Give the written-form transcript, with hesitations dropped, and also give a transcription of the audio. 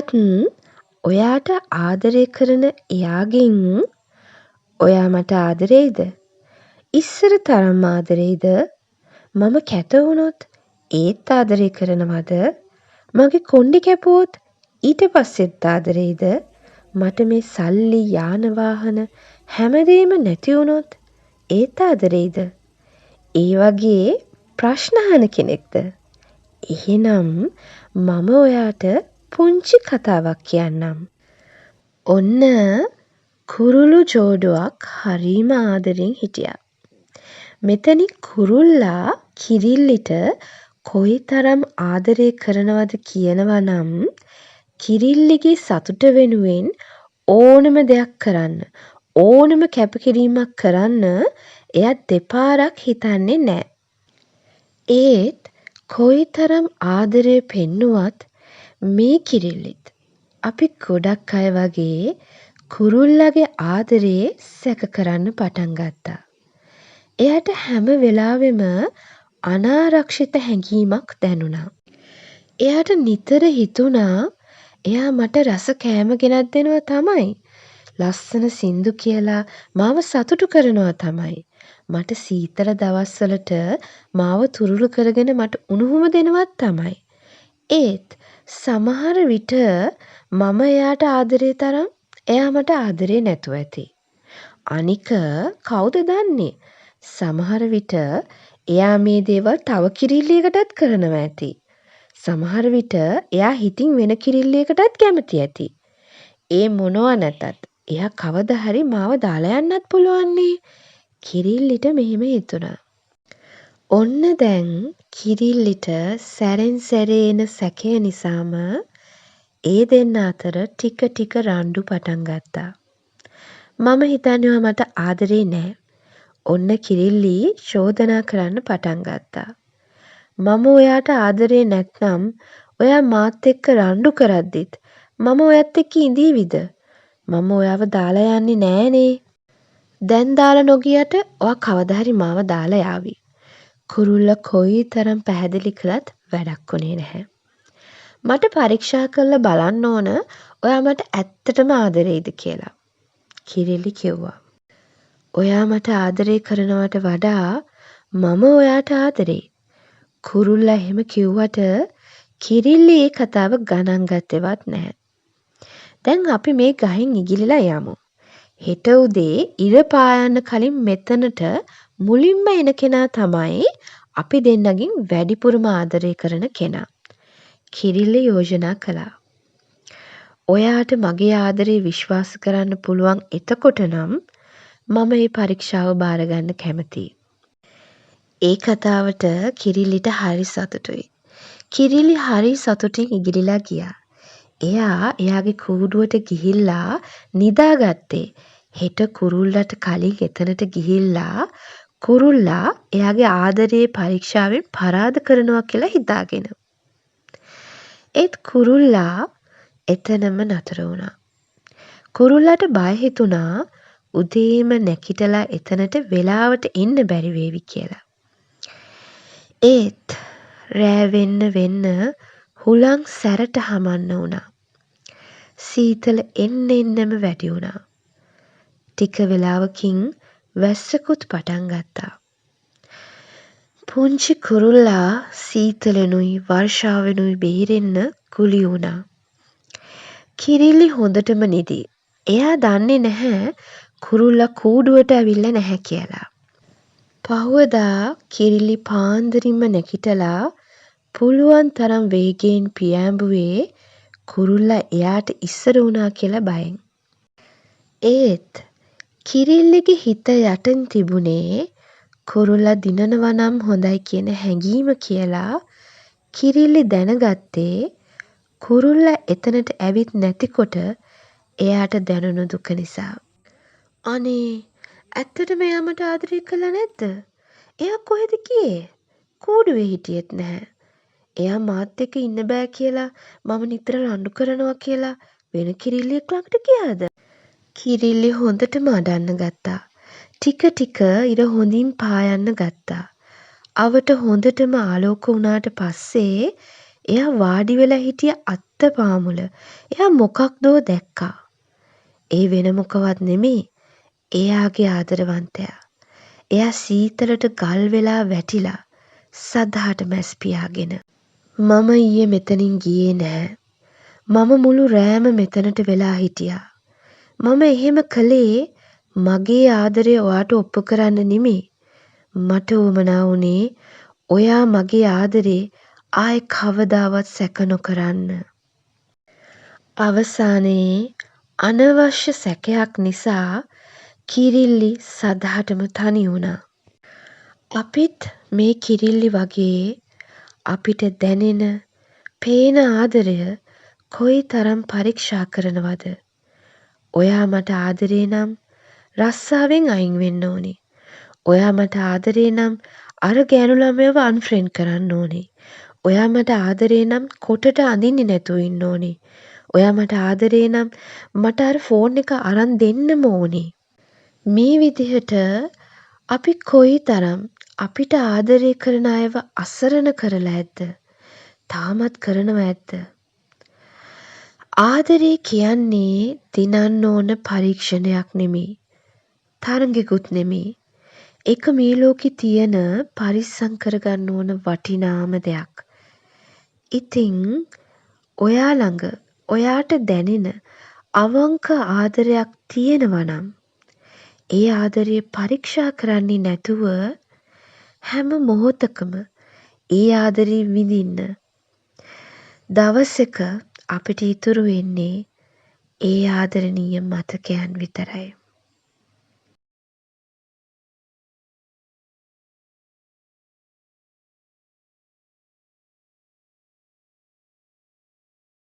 ඔයත් ඔයාට ආදරය කරන එයාගෙන් ඔයා මට ආදරෙයිද? ඉස්සර තරම් ආදරෙයිද? මම කැත වුණොත් ඒත් ආදරය කරනවද? මගේ කොණ්ඩෙ කැපුවොත් ඊට පස්සෙත් ආදරෙයිද? මට මේ සල්ලි යාන වාහන හැමදේම නැති වුණොත් ඒත් ආදරෙයිද? ඒ වගේ ප්‍රශ්න අහන කෙනෙක්ද? එහෙනම් මම ඔයාට පුංචි කතාවක් කියන්නම්. ඔන්න කුරුළු ජෝඩුවක් හරිම ආදරෙන් හිටියා. මෙතනින් කුරුල්ලා කිරිල්ලිට කොයිතරම් ආදරය කරනවද කියනවා නම් කිරිල්ලිගේ සතුට වෙනුවෙන් ඕනම දෙයක් කරන්න, ඕනම කැපකිරීමක් කරන්න එයා දෙපාරක් හිතන්නේ නෑ. ඒත් කොයිතරම් ආදරය පෙන්නුවත් මේ කිරිල්ලිත් අපි ගොඩක් අය වගේ කුරුල්ලගේ ආදරේ සැක කරන්න පටන් ගත්තා. එයාට හැම වෙලාවෙම අනාරක්ෂිත හැඟීමක් දැනුණා. එයාට නිතර හිතුණා එයා මට රස කෑම ගෙනත් දෙනවා තමයි. ලස්සන සින්දු කියලා මාව සතුටු කරනවා තමයි. මට සීතල දවස්වලට මාව තුරුළු කරගෙන මට උණුහුම දෙනවත් තමයි. ඒත් සමහර විට මම එයාට ආදරේ තරම් එයා මට ආදරේ නැතුව ඇති. අනික කවුද දන්නේ? සමහර විට එයා මේ දේවල් තව කිරිල්ලියකටත් කරනවා ඇති. සමහර විට එයා හිතින් වෙන කිරිල්ලියකටත් කැමති ඇති. ඒ මොනවා නැතත් එයා කවදා හරි මාව දාලා යන්නත් පුළුවන්නේ. කිරිල්ලිට මෙහෙම හිතුණා. ඔන්න දැන් කිරිල්ලිට සැරෙන් සැරේ එන සැකය නිසාම ඒ දෙන්න අතර ටික ටික රණ්ඩු පටන් ගත්තා. මම හිතන්නේ මට ආදරේ නෑ. ඔන්න කිරිල්ලි චෝදනා කරන්න පටන් ගත්තා. මම ඔයාට ආදරේ නැත්නම් ඔයා මාත් එක්ක රණ්ඩු කරද්දිත් මම ඔයත් එක්ක ඉඳීවිද? මම ඔයාව දාලා යන්නේ නෑනේ. දැන් දාලා නොගියට ඔයා කවදා හරි මාව දාලා යාවි. කුරුල්ලා කොයිතරම් පැහැදිලි කළත් වැඩක් උනේ නැහැ. මට පරීක්ෂා කරලා බලන්න ඕන ඔයා මට ඇත්තටම ආදරෙයිද කියලා. කිරිල්ලි කිව්වා. ඔයා මට ආදරේ කරනවට වඩා මම ඔයාට ආදරෙයි. කුරුල්ලා එහෙම කිව්වට කිරිල්ලි ඒ කතාව ගණන් ගත්තේවත් නැහැ. දැන් අපි මේ ගහෙන් ඉගිලිලා යමු. හෙට උදේ ඉර පායන්න කලින් මෙතනට මුලින්ම එන කෙනා තමයි අපි දෙන්නගෙන් වැඩිපුරම ආදරය කරන කෙනා. කිරිල්ලි යෝජනා කළා. ඔයාට මගේ ආදරේ විශ්වාස කරන්න පුළුවන් එතකොට නම් මම මේ පරීක්ෂාව බාර ගන්න කැමතියි. ඒ කතාවට කිරිල්ලිට හරි සතුටුයි. කිරිල්ලි හරි සතුටින් ඉගිලිලා ගියා. එයා එයාගේ කූඩුවට ගිහිල්ලා නිදාගත්තේ. හෙට කුරුල්ලට කලින් එතනට ගිහිල්ලා කුරුල්ලා එයාගේ ආදරේ පරීක්ෂාවෙන් පරාද කරනවා කියලා හිතාගෙන. ඒත් කුරුල්ලා එතනම නතර වුණා. කුරුල්ලාට බය හිතුණා උදේම නැගිටලා එතනට වෙලාවට එන්න බැරි වේවි කියලා. ඒත් රෑ වෙන්න හුලං සැරට හමන්න වුණා. සීතල එන්නෙම වැඩි වුණා. ටික වෙලාවකින් වැස්සකුත් පටන් ගත්තා. පුංචි කුරුල්ලා සීතලෙනුයි වර්ෂාවෙනුයි බේරෙන්න කුලි වුණා. කිරිල්ලි හොඳටම නිදි. එයා දන්නේ නැහැ කුරුල්ලා කූඩුවට ඇවිල්ලා නැහැ කියලා. පහුවදා කිරිල්ලි පාන්දරින්ම නැගිටලා පුළුවන් තරම් වේගයෙන් පියෑඹුවේ කුරුල්ලා එයාට ඉස්සර වුණා කියලා බයෙන්. ඒත් කිරිල්ලිගේ හිත යටින් තිබුණේ කුරුල්ලා දිනනවා නම් හොඳයි කියන හැඟීම කියලා. කිරිල්ලි දැනගත්තේ කුරුල්ලා එතනට ඇවිත් නැතිකොට එයාට දැනුණු දුක නිසා. අනේ ඇත්තටම එයා මට ආදරය කළා නැද්ද? එයා කොහෙද ගියේ? කූඩුවේ හිටියෙත් නැහැ. එයා මාත් එක්ක ඉන්න බෑ කියලා මම නිතර රණ්ඩු කරනවා කියලා වෙන කිරිල්ලියෙක් ළඟට ගියාද? කිරිල්ලි හොඳටම අඬන්න ගත්තා. ටික ටික ඉර හොඳින් පායන්න ගත්තා. අවට හොඳටම ආලෝක වුණාට පස්සේ එයා වාඩි වෙලා හිටිය පාමුල එයා මොකක්දෝ දැක්කා. ඒ වෙන මොකවත් නෙමේ. එයාගේ ආදරවන්තයා. එයා සීතලට ගල් වෙලා වැටිලා සදහට මැස් පියාගෙන. මම ඊයේ මෙතනින් ගියේ නෑ. මම මුළු රෑම මෙතනට වෙලා හිටියා. මම එහෙම කළේ මගේ ආදරය ඔයාට ඔප්පු කරන්න නෙමේ. මට උවමනා වුණේ ඔයා මගේ ආදරේ ආයෙ කවදාවත් සැක නොකරන්න. අවසානයේ අනවශ්‍ය සැකයක් නිසා කිරිල්ලි සදහටම තනි වුණා. අපිත් මේ කිරිල්ලි වගේ අපිට දැනෙන, පේන ආදරය කොයි තරම් පරීක්ෂා කරනවද? ඔයා මට ආදරේ නම් රස්සාවෙන් අයින් වෙන්න ඕනේ. ඔයා මට ආදරේ නම් අර ගෑනු ළමයව අන්ෆ්‍රෙන්ඩ් කරන්න ඕනේ. ඔයා මට ආදරේ නම් කොටට අඳින්නේ නැතුව ඉන්න ඕනේ. ඔයා මට ආදරේ නම් මට අර ෆෝන් එක අරන් දෙන්නම ඕනේ. මේ විදිහට අපි කොයි තරම් අපිට ආදරේ කරන අයව අසරණ කරලා ඇද්ද? තාමත් කරනවා ඇද්ද? ආදරේ කියන්නේ දිනන්න ඕන පරීක්ෂණයක් නෙමෙයි. තරගෙකුත් නෙමෙයි. ඒක මේ ලෝකේ තියෙන පරිස්සම් කරගන්න ඕන වටිනාම දෙයක්. ඉතින් ඔයා ළඟ ඔයාට දැනෙන අවංක ආදරයක් තියෙනවා නම් ඒ ආදරය පරීක්ෂා කරන්නේ නැතුව හැම මොහොතකම ඒ ආදරේ විඳින්න. දවසක අපිට ඉතුරු වෙන්නේ ඒ ආදරණීය මතකයන් විතරයි.